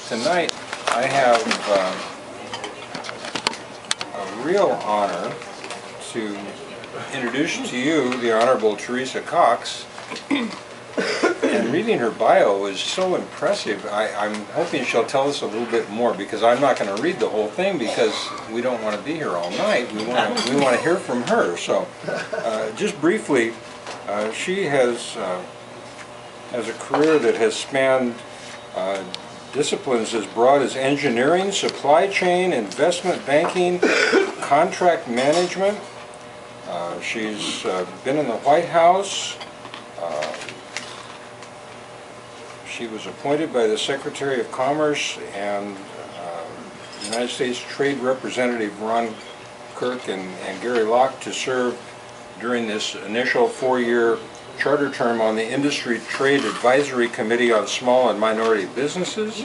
tonight I have a real honor to introduce to you the Honorable Teresa Cox. And reading her bio is so impressive. I'm hoping she'll tell us a little bit more, because I'm not going to read the whole thing because we don't want to be here all night. We want to hear from her. So just briefly, she has a career that has spanned disciplines as broad as engineering, supply chain, investment banking, contract management. She's been in the White House. She was appointed by the Secretary of Commerce and United States Trade Representative Ron Kirk and Gary Locke to serve during this initial 4-year charter term on the Industry Trade Advisory Committee on Small and Minority Businesses.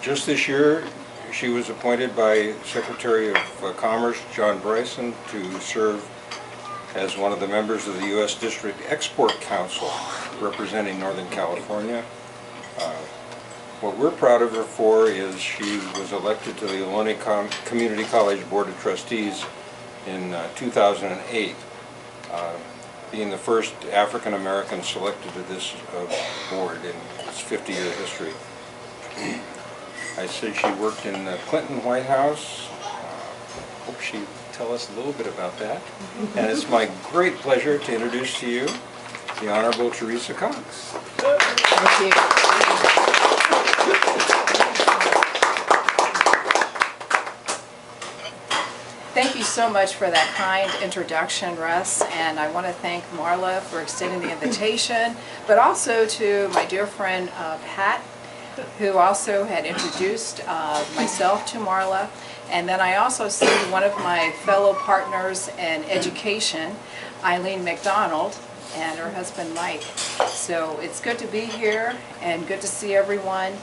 Just this year, she was appointed by Secretary of Commerce John Bryson to serve as one of the members of the U.S. District Export Council representing Northern California. What we're proud of her for is she was elected to the Ohlone Community College Board of Trustees in 2008, being the first African American selected to this board in its 50-year history. I said she worked in the Clinton White House. Hope she'd tell us a little bit about that. And it's my great pleasure to introduce to you the Honorable Teresa Cox. Thank you. Thank you so much for that kind introduction, Russ, and I want to thank Marla for extending the invitation, but also to my dear friend Pat, who also had introduced myself to Marla. And then I also see one of my fellow partners in education, Eileen McDonald, and her husband Mike. So it's good to be here and good to see everyone.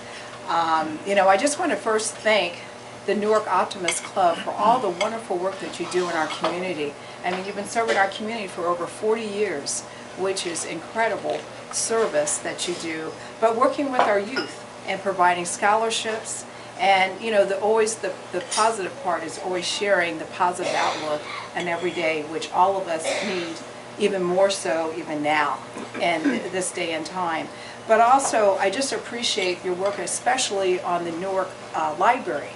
I just want to first thank the Newark Optimist Club for all the wonderful work that you do in our community. I mean, you've been serving our community for over 40 years, which is incredible service that you do, but working with our youth and providing scholarships. And always the positive part is always sharing the positive outlook and every day, which all of us need, even more so even now and this day and time. But also, I just appreciate your work, especially on the Newark Library.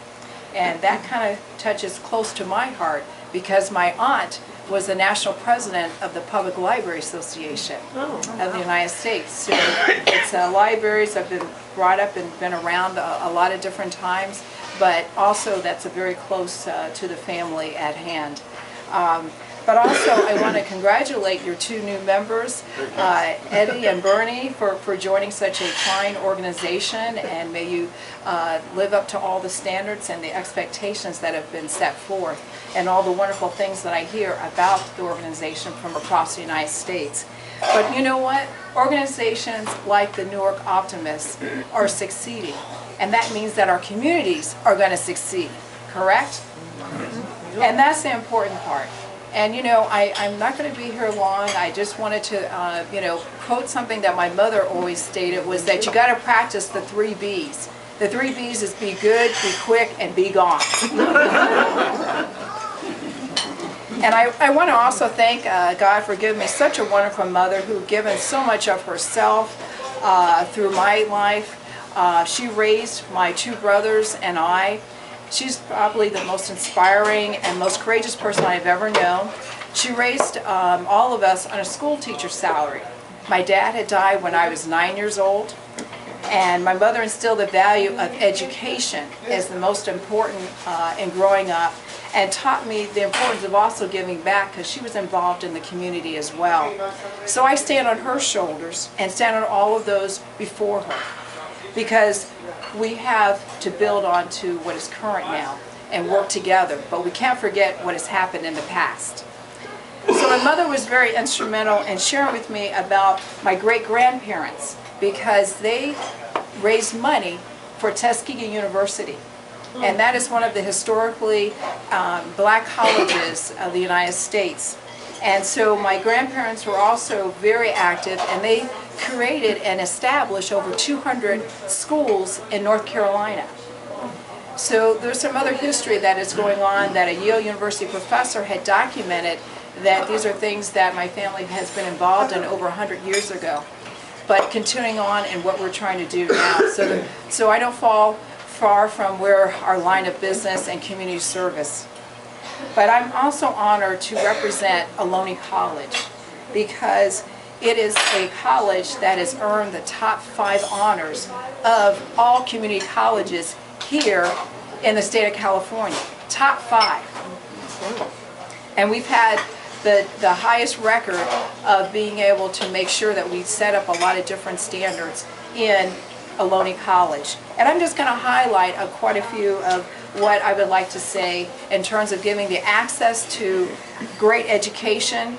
And that kind of touches close to my heart because my aunt was the national president of the Public Library Association of the United States. So it's libraries have been brought up and been around a lot of different times, but also that's very close to the family at hand. But also I want to congratulate your 2 new members, Eddie and Bernie, for joining such a fine organization, and may you live up to all the standards and the expectations that have been set forth, and all the wonderful things that I hear about the organization from across the United States. But you know what? Organizations like the Newark Optimists are succeeding, and that means that our communities are going to succeed, correct? And that's the important part. And I'm not going to be here long. I just wanted to, quote something that my mother always stated, was that you got to practice the 3 B's. The 3 B's is be good, be quick, and be gone. And I want to also thank God for giving me such a wonderful mother who given so much of herself through my life. She raised my 2 brothers and I. She's probably the most inspiring and most courageous person I've ever known. She raised all of us on a school teacher's salary. My dad had died when I was 9 years old, and my mother instilled the value of education as the most important in growing up, and taught me the importance of also giving back because she was involved in the community as well. So I stand on her shoulders and stand on all of those before her, because we have to build on to what is current now and work together, but we can't forget what has happened in the past. So my mother was very instrumental in sharing with me about my great-grandparents, because they raised money for Tuskegee University. And that is one of the historically black colleges of the United States. And so my grandparents were also very active, and they created and established over 200 schools in North Carolina. So there's some other history that is going on that a Yale University professor had documented, that these are things that my family has been involved in over 100 years ago. But continuing on in what we're trying to do now. So I don't fall far from where our line of business and community service. But I'm also honored to represent Ohlone College, because it is a college that has earned the top 5 honors of all community colleges here in the state of California. Top 5. And we've had the highest record of being able to make sure that we set up a lot of different standards in Ohlone College. And I'm just going to highlight quite a few of what I would like to say in terms of giving the access to great education,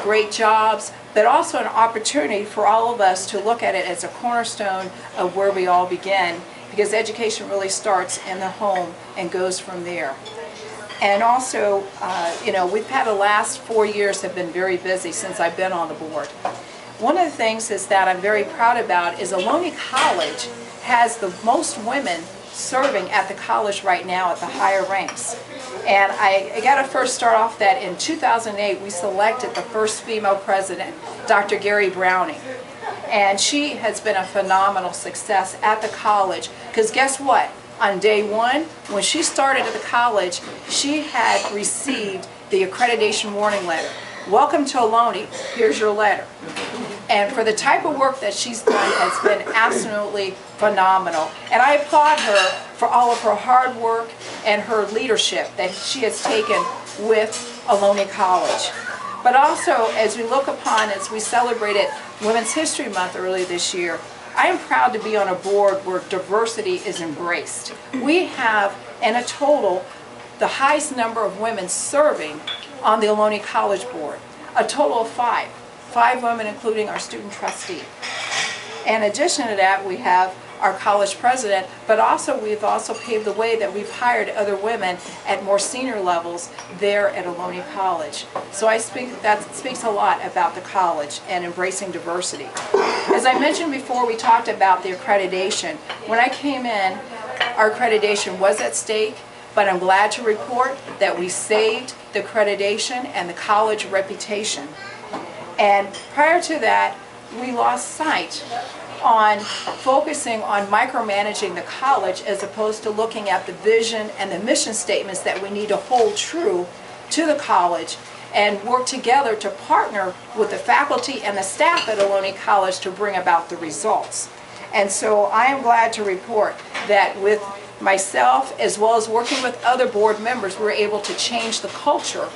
great jobs, but also an opportunity for all of us to look at it as a cornerstone of where we all begin, because education really starts in the home and goes from there. And also, we've had the last 4 years have been very busy since I've been on the board. One of the things is that I'm very proud about is Ohlone College has the most women serving at the college right now at the higher ranks. And I got to first start off that in 2008 we selected the first female president, Dr. Gary Browning. And she has been a phenomenal success at the college, because guess what? On day 1, when she started at the college, she had received the accreditation warning letter. Welcome to Ohlone, here's your letter. And for the type of work that she's done has been absolutely phenomenal. And I applaud her for all of her hard work and her leadership that she has taken with Ohlone College. But also, as we look upon, as we celebrated Women's History Month earlier this year, I am proud to be on a board where diversity is embraced. We have, in a total, the highest number of women serving on the Ohlone College Board, a total of 5. 5 women, including our student trustee. In addition to that, we have our college president, but also we've also paved the way that we've hired other women at more senior levels there at Ohlone College. So that speaks a lot about the college and embracing diversity. As I mentioned before, we talked about the accreditation. When I came in, our accreditation was at stake, but I'm glad to report that we saved the accreditation and the college reputation. And prior to that, we lost sight on focusing on micromanaging the college as opposed to looking at the vision and the mission statements that we need to hold true to the college and work together to partner with the faculty and the staff at Ohlone College to bring about the results. And so I am glad to report that with myself, as well as working with other board members, we're able to change the culture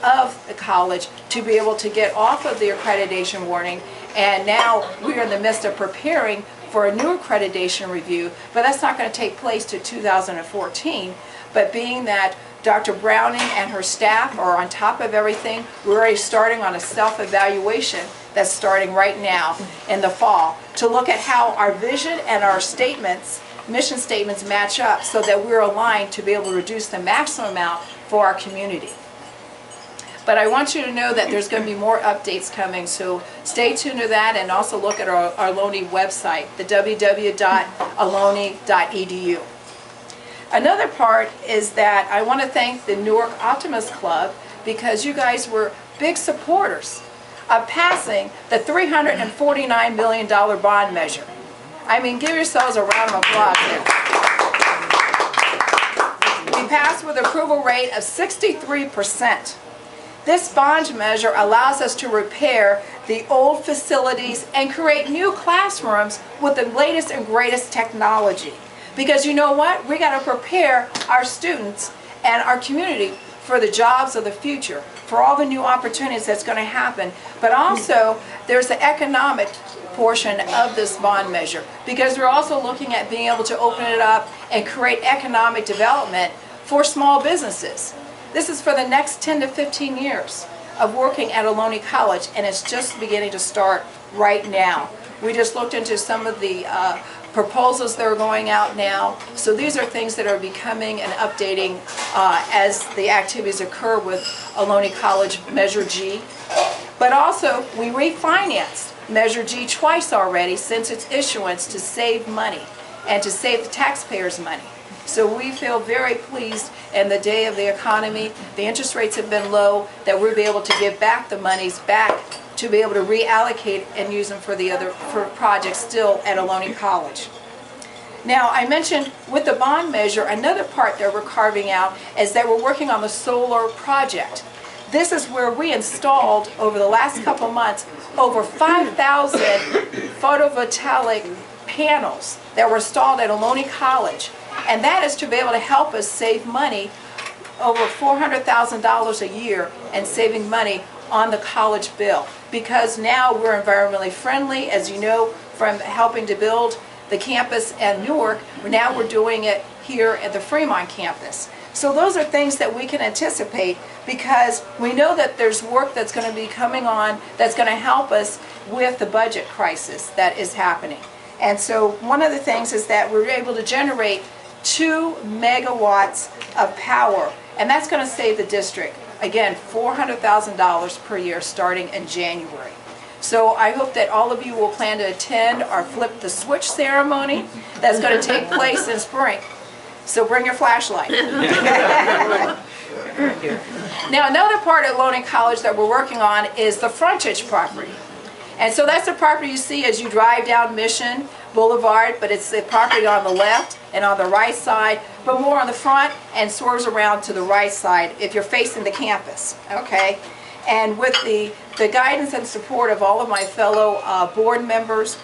of the college to be able to get off of the accreditation warning. And now we're in the midst of preparing for a new accreditation review, but that's not going to take place to 2014. But being that Dr. Browning and her staff are on top of everything, we're already starting on a self-evaluation that's starting right now in the fall to look at how our vision and our statements, mission statements, match up so that we're aligned to be able to reduce the maximum amount for our community. But I want you to know that there's going to be more updates coming, so stay tuned to that, and also look at our Ohlone website, the www.ohlone.edu. Another part is that I want to thank the Newark Optimist Club, because you guys were big supporters of passing the $349 million bond measure. I mean, give yourselves a round of applause here. We passed with approval rate of 63%. This bond measure allows us to repair the old facilities and create new classrooms with the latest and greatest technology. Because you know what? We got to prepare our students and our community for the jobs of the future, for all the new opportunities that's going to happen. But also, there's the economic portion of this bond measure, because we're also looking at being able to open it up and create economic development for small businesses. This is for the next 10 to 15 years of working at Ohlone College, and it's just beginning to start right now. We just looked into some of the proposals that are going out now. So these are things that are becoming and updating as the activities occur with Ohlone College Measure G. But also, we refinanced Measure G twice already since its issuance to save money and to save the taxpayers money. So we feel very pleased in the day of the economy. The interest rates have been low, that we'll be able to give back the monies back to be able to reallocate and use them for for projects still at Ohlone College. Now, I mentioned with the bond measure, another part that we're carving out is that we're working on the solar project. This is where we installed, over the last couple months, over 5,000 photovoltaic panels that were installed at Ohlone College. And that is to be able to help us save money, over $400,000 a year, and saving money on the college bill. Because now we're environmentally friendly, as you know, from helping to build the campus at Newark, now we're doing it here at the Fremont campus. So those are things that we can anticipate, because we know that there's work that's going to be coming on that's going to help us with the budget crisis that is happening. And so one of the things is that we're able to generate 2 megawatts of power, and that's going to save the district, again, $400,000 per year starting in January. So I hope that all of you will plan to attend our Flip the Switch ceremony that's going to take place in spring. So bring your flashlight. Now, another part of Ohlone College that we're working on is the frontage property. And so that's the property you see as you drive down Mission Boulevard, but it's the property on the left and on the right side, but more on the front, and swerves around to the right side if you're facing the campus, okay? And with the guidance and support of all of my fellow board members,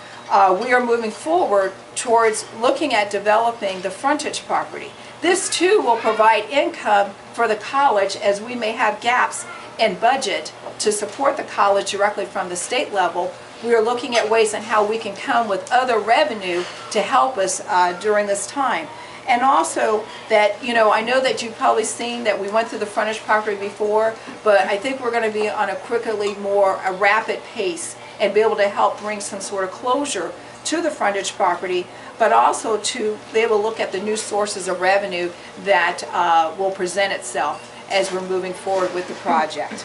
we are moving forward towards looking at developing the frontage property. This too will provide income for the college, as we may have gaps in budget to support the college directly from the state level. We are looking at ways on how we can come with other revenue to help us during this time. And also that, you know, I know that you've probably seen that we went through the frontage property before, but I think we're going to be on a a rapid pace and be able to help bring some sort of closure to the frontage property, but also to be able to look at the new sources of revenue that will present itself as we're moving forward with the project.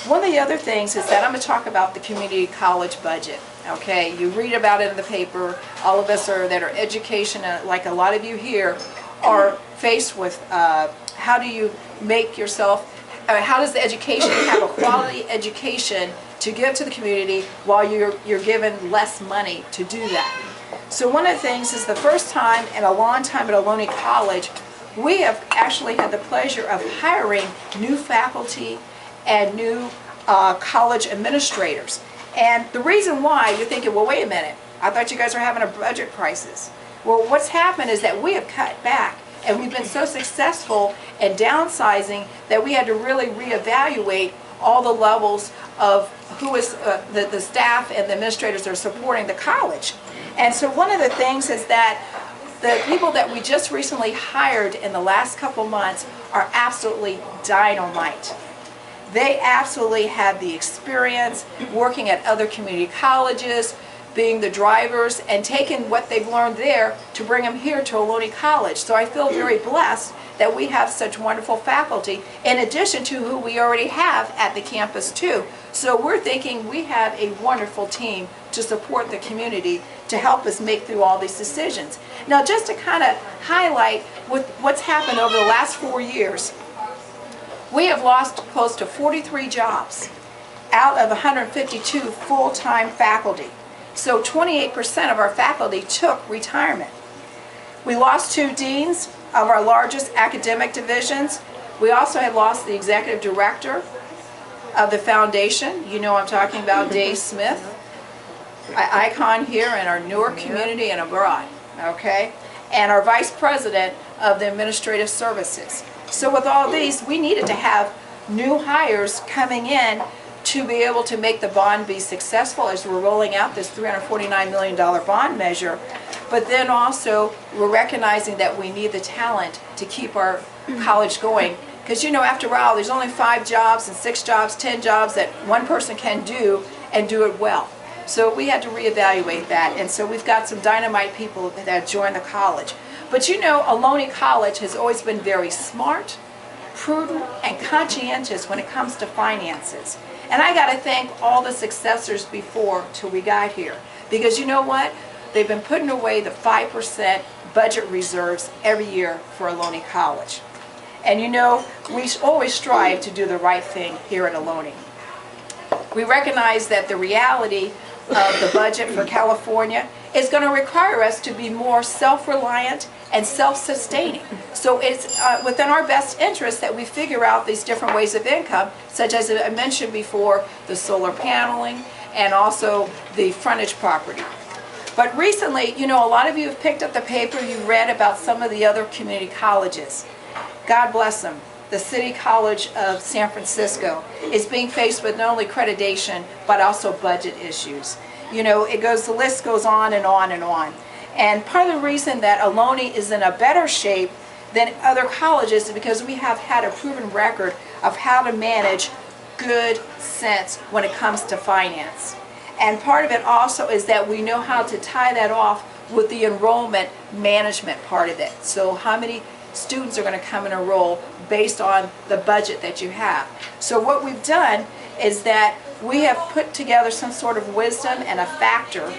One of the other things is that I'm going to talk about the community college budget. Okay, you read about it in the paper. All of us that are education, like a lot of you here, are faced with how do you make yourself, how does the education have a quality education to give to the community while you're given less money to do that. So one of the things is, the first time in a long time at Ohlone College, we have actually had the pleasure of hiring new faculty and new college administrators. And the reason why, you're thinking, well, wait a minute, I thought you guys were having a budget crisis. Well, what's happened is that we have cut back, and we've been so successful in downsizing that we had to really reevaluate all the levels of who is the staff and the administrators that are supporting the college. And so one of the things is that the people that we just recently hired in the last couple months are absolutely dynamite. They absolutely have the experience working at other community colleges, being the drivers, and taking what they've learned there to bring them here to Ohlone College. So I feel very blessed that we have such wonderful faculty, in addition to who we already have at the campus too. So we're thinking we have a wonderful team to support the community to help us make through all these decisions. Now, just to kind of highlight what's happened over the last 4 years, we have lost close to 43 jobs out of 152 full-time faculty. So 28% of our faculty took retirement. We lost 2 deans of our largest academic divisions. We also have lost the executive director of the foundation. You know I'm talking about Dave Smith, an icon here in our Newark community and abroad, okay? And our vice president of the administrative services. So with all these, we needed to have new hires coming in to be able to make the bond be successful as we're rolling out this $349 million bond measure. But then also, we're recognizing that we need the talent to keep our college going. Because, you know, after all, there's only 5 jobs and 6 jobs, 10 jobs that one person can do and do it well. So we had to reevaluate that. And so we've got some dynamite people that joined the college. But you know, Ohlone College has always been very smart, prudent, and conscientious when it comes to finances. And I got to thank all the successors before till we got here. Because you know what? They've been putting away the 5% budget reserves every year for Ohlone College. And you know, we always strive to do the right thing here at Ohlone. We recognize that the reality of the budget for California is going to require us to be more self-reliant and self-sustaining. So it's within our best interest that we figure out these different ways of income, such as I mentioned before, the solar paneling and also the frontage property. But recently, you know, a lot of you have picked up the paper, you've read about some of the other community colleges. God bless them. The City College of San Francisco is being faced with not only accreditation, but also budget issues. You know, the list goes on and on and on. And part of the reason that Ohlone is in a better shape than other colleges is because we have had a proven record of how to manage good sense when it comes to finance. And part of it also is that we know how to tie that off with the enrollment management part of it. So how many students are going to come and enroll based on the budget that you have. So what we've done is that we have put together some sort of wisdom and a factor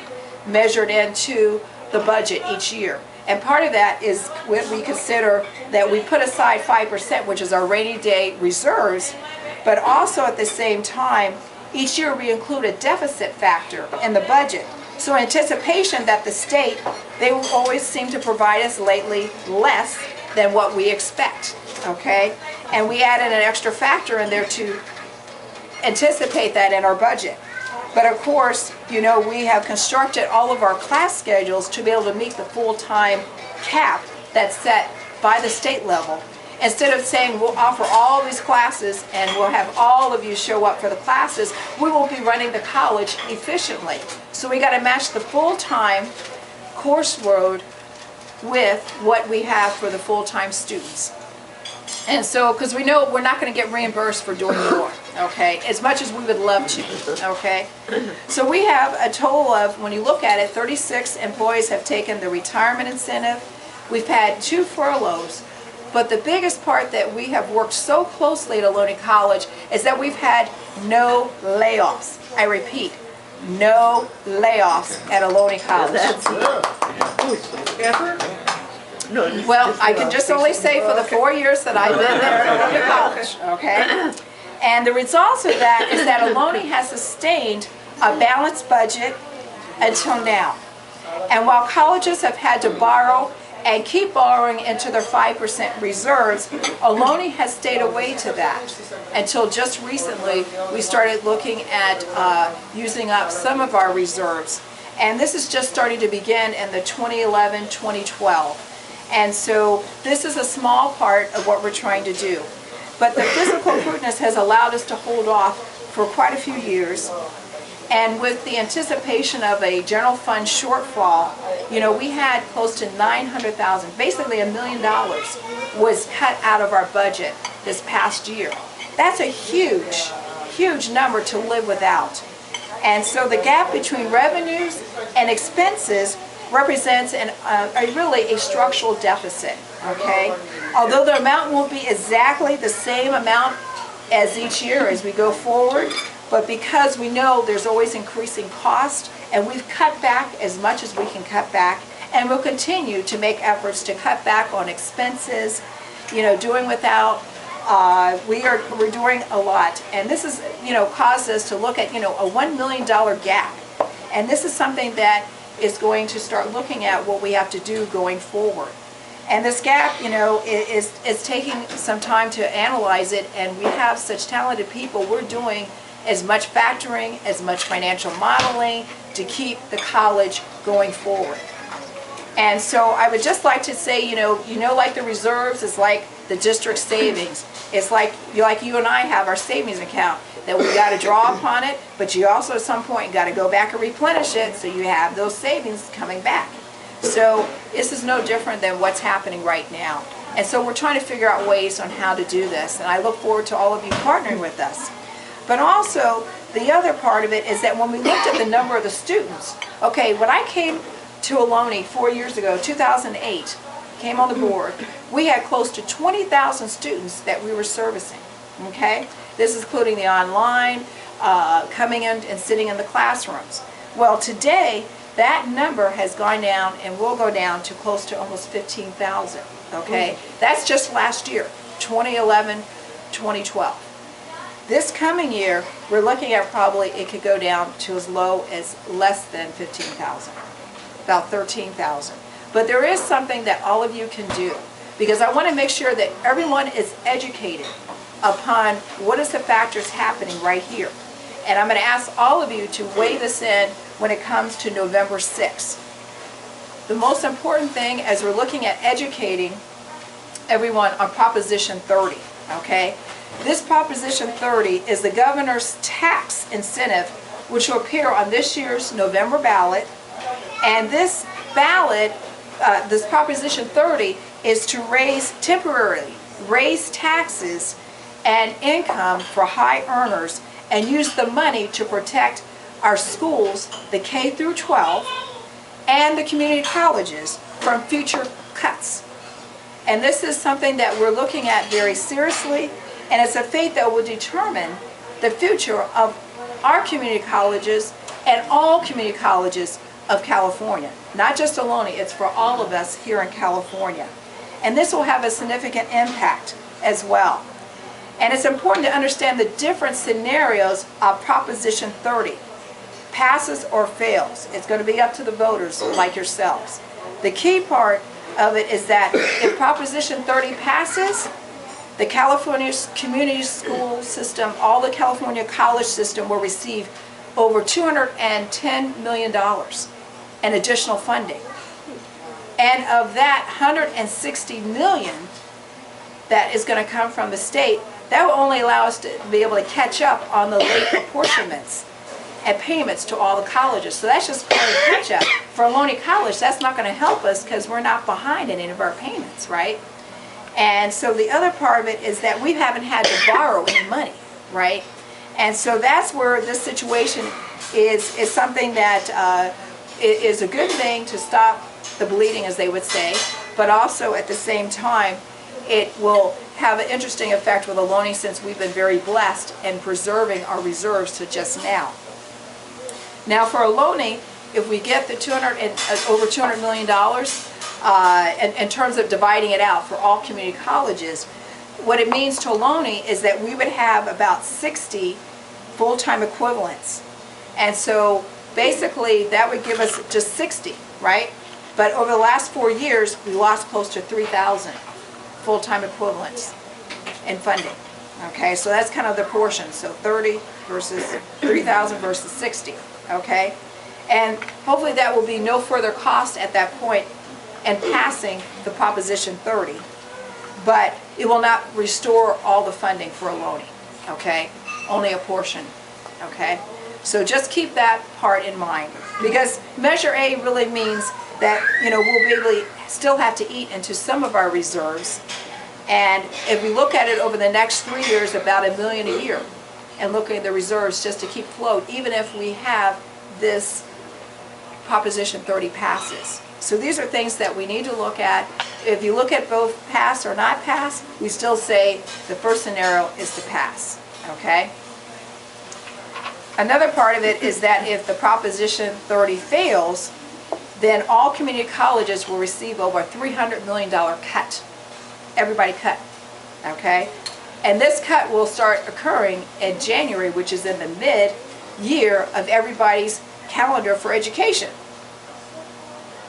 measured into the budget each year. And part of that is what we consider that we put aside 5%, which is our rainy day reserves, but also at the same time, each year we include a deficit factor in the budget. So in anticipation that the state, they will always seem to provide us lately less than what we expect, okay? And we added an extra factor in there to anticipate that in our budget. But of course, you know, we have constructed all of our class schedules to be able to meet the full-time cap that's set by the state level. Instead of saying we'll offer all these classes and we'll have all of you show up for the classes, we will be running the college efficiently. So we got to match the full-time course load with what we have for the full-time students. And so, because we know we're not going to get reimbursed for doing more, okay, as much as we would love to, okay. So we have a total of, when you look at it, 36 employees have taken the retirement incentive. We've had 2 furloughs. But the biggest part that we have worked so closely at Ohlone College is that we've had no layoffs. I repeat, no layoffs at Ohlone College. Well, I can just only say for the 4 years that I've been there at Ohlone College, okay? And the results of that is that Ohlone has sustained a balanced budget until now. And while colleges have had to borrow and keep borrowing into their 5% reserves, Ohlone has stayed away to that until just recently we started looking at using up some of our reserves. And this is just starting to begin in the 2011-2012. And so this is a small part of what we're trying to do. But the fiscal prudence has allowed us to hold off for quite a few years. And with the anticipation of a general fund shortfall, you know, we had close to $900,000, basically $1 million was cut out of our budget this past year. That's a huge, huge number to live without. And so the gap between revenues and expenses represents really a structural deficit, okay? Although the amount won't be exactly the same amount as each year as we go forward, but because we know there's always increasing cost, and we've cut back as much as we can cut back, and we'll continue to make efforts to cut back on expenses, you know, doing without, we're doing a lot. And this is, you know, caused us to look at, you know, a $1 million gap. And this is something that is going to start looking at what we have to do going forward. And this gap, you know, is taking some time to analyze it, and we have such talented people. We're doing as much factoring, as much financial modeling to keep the college going forward. And so I would just like to say, you know, like the reserves is like the district savings. It's like you and I have our savings account that we got to draw upon it, but you also at some point got to go back and replenish it so you have those savings coming back. So this is no different than what's happening right now. And so we're trying to figure out ways on how to do this, and I look forward to all of you partnering with us. But also, the other part of it is that when we looked at the number of the students, okay, when I came to Ohlone 4 years ago, 2008, came on the board, we had close to 20,000 students that we were servicing, okay? This is including the online, coming in and sitting in the classrooms. Well, today, that number has gone down and will go down to close to almost 15,000, okay? That's just last year, 2011, 2012. This coming year, we're looking at probably it could go down to as low as less than 15,000, about 13,000. But there is something that all of you can do, because I want to make sure that everyone is educated upon what is the factors happening right here. And I'm going to ask all of you to weigh this in when it comes to November 6th. The most important thing as we're looking at educating everyone on Proposition 30, okay? This Proposition 30 is the governor's tax incentive, which will appear on this year's November ballot. And this ballot, this Proposition 30, is to temporarily raise taxes and income for high earners and use the money to protect our schools, the K through 12, and the community colleges from future cuts. And this is something that we're looking at very seriously, and it's a fate that will determine the future of our community colleges and all community colleges of California. Not just Ohlone, it's for all of us here in California. And this will have a significant impact as well. And it's important to understand the different scenarios of Proposition 30. Passes or fails. It's going to be up to the voters like yourselves. The key part of it is that if Proposition 30 passes, the California community school system, all the California college system will receive over $210 million in additional funding. And of that $160 million that is going to come from the state, that will only allow us to be able to catch up on the late apportionments and payments to all the colleges. So that's just going to catch up. For Ohlone College, that's not going to help us because we're not behind in any of our payments, right? And so the other part of it is that we haven't had to borrow any money, right? And so that's where this situation is something that is a good thing to stop the bleeding, as they would say, but also at the same time, it will have an interesting effect with Ohlone since we've been very blessed in preserving our reserves to just now. Now for Ohlone, if we get the over $200 million in terms of dividing it out for all community colleges, what it means to Ohlone is that we would have about 60 full-time equivalents. And so basically that would give us just 60, right? But over the last 4 years, we lost close to 3,000 full-time equivalents in funding. Okay, so that's kind of the portion. So 30 versus 3,000 versus 60. Okay, and hopefully that will be no further cost at that point in passing the Proposition 30. But it will not restore all the funding for Ohlone. Okay, only a portion. Okay, so just keep that part in mind, because Measure A really means that, you know, we'll be able to still have to eat into some of our reserves. And if we look at it over the next 3 years, about $1 million a year, and looking at the reserves just to keep afloat, even if we have this Proposition 30 passes. So these are things that we need to look at. If you look at both pass or not pass, we still say the first scenario is to pass. Okay? Another part of it is that if the Proposition 30 fails, then all community colleges will receive over a $300 million cut. Everybody cut. Okay? And this cut will start occurring in January, which is in the mid-year of everybody's calendar for education.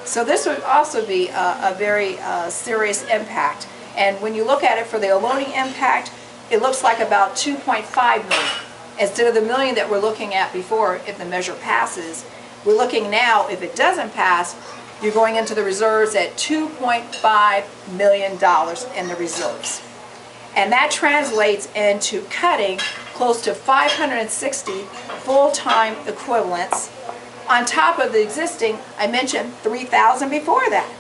So this would also be a very serious impact. And when you look at it for the Ohlone impact, it looks like about 2.5 million. Instead of the million that we're looking at before if the measure passes, we're looking now, if it doesn't pass, you're going into the reserves at $2.5 million in the reserves. And that translates into cutting close to 560 full-time equivalents on top of the existing, I mentioned 3,000 before that.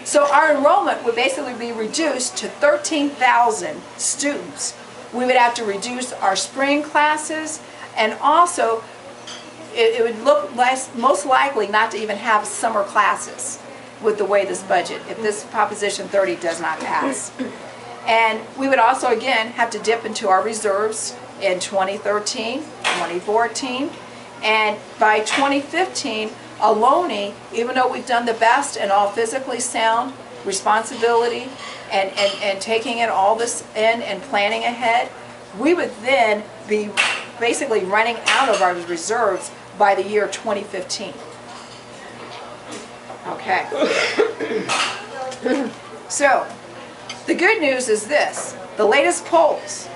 So our enrollment would basically be reduced to 13,000 students. We would have to reduce our spring classes, and also it would look most likely not to even have summer classes with the way this budget, if this Proposition 30 does not pass. And we would also, again, have to dip into our reserves in 2013 2014, and by 2015, Ohlone, even though we've done the best and all physically sound, responsibility, and taking it all this in and planning ahead, we would then be basically running out of our reserves by the year 2015. Okay. So, the good news is this. The latest polls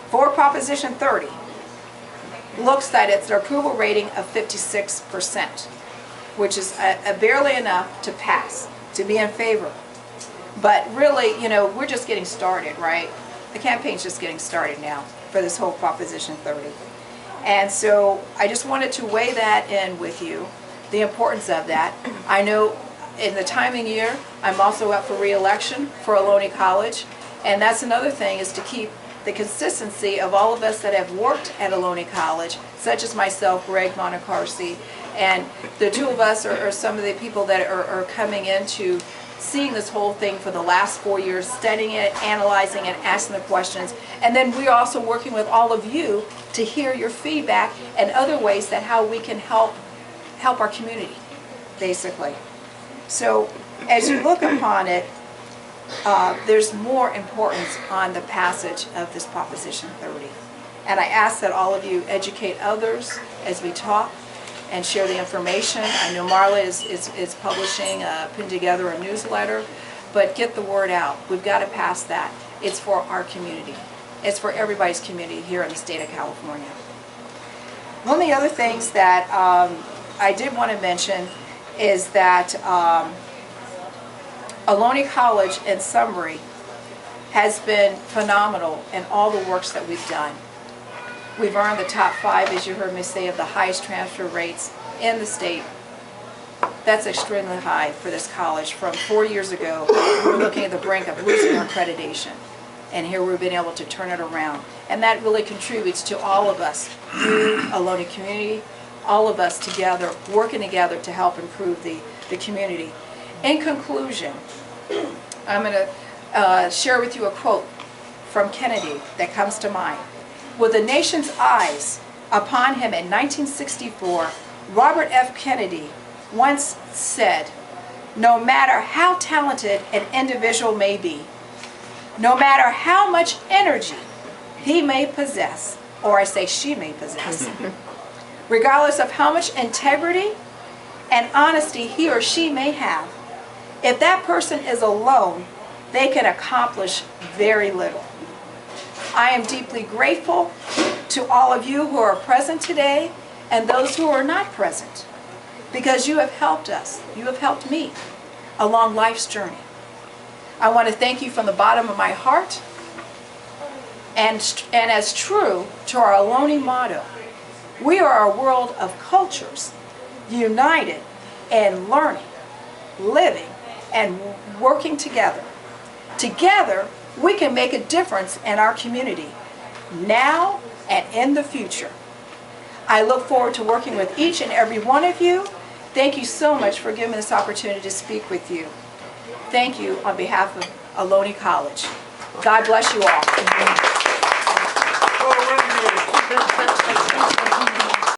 for Proposition 30 looks that it's an approval rating of 56%, which is barely enough to pass, to be in favor. But really, you know, we're just getting started, right? The campaign's just getting started now for this whole Proposition 30. And so I just wanted to weigh that in with you, the importance of that. I know in the timing year, I'm also up for re-election for Ohlone College. And that's another thing, is to keep the consistency of all of us that have worked at Ohlone College, such as myself, Greg Monacarsi, and the two of us are some of the people that are coming into seeing this whole thing for the last 4 years, studying it, analyzing it, asking the questions, and then we're also working with all of you to hear your feedback and other ways that how we can help our community, basically. So as you look upon it, there's more importance on the passage of this Proposition 30. And I ask that all of you educate others as we talk and share the information. I know Marla is publishing, putting together a newsletter, but get the word out. We've got to pass that. It's for our community. It's for everybody's community here in the state of California. One of the other things that I did want to mention is that Ohlone College, in summary, has been phenomenal in all the works that we've done. We've earned the top 5, as you heard me say, of the highest transfer rates in the state. That's extremely high for this college. From 4 years ago, we were looking at the brink of losing our accreditation. And here we've been able to turn it around. And that really contributes to all of us, you, Ohlone community, all of us together, working together to help improve the community. In conclusion, I'm going to share with you a quote from Kennedy that comes to mind. With the nation's eyes upon him in 1964, Robert F. Kennedy once said, "No matter how talented an individual may be, no matter how much energy he may possess, or I say she may possess, regardless of how much integrity and honesty he or she may have, if that person is alone, they can accomplish very little." I am deeply grateful to all of you who are present today and those who are not present, because you have helped us, you have helped me along life's journey. I want to thank you from the bottom of my heart, and as true to our Ohlone motto, we are a world of cultures, united in learning, living, and working together. Together, we can make a difference in our community, now and in the future. I look forward to working with each and every one of you. Thank you so much for giving me this opportunity to speak with you. Thank you on behalf of Ohlone College. God bless you all.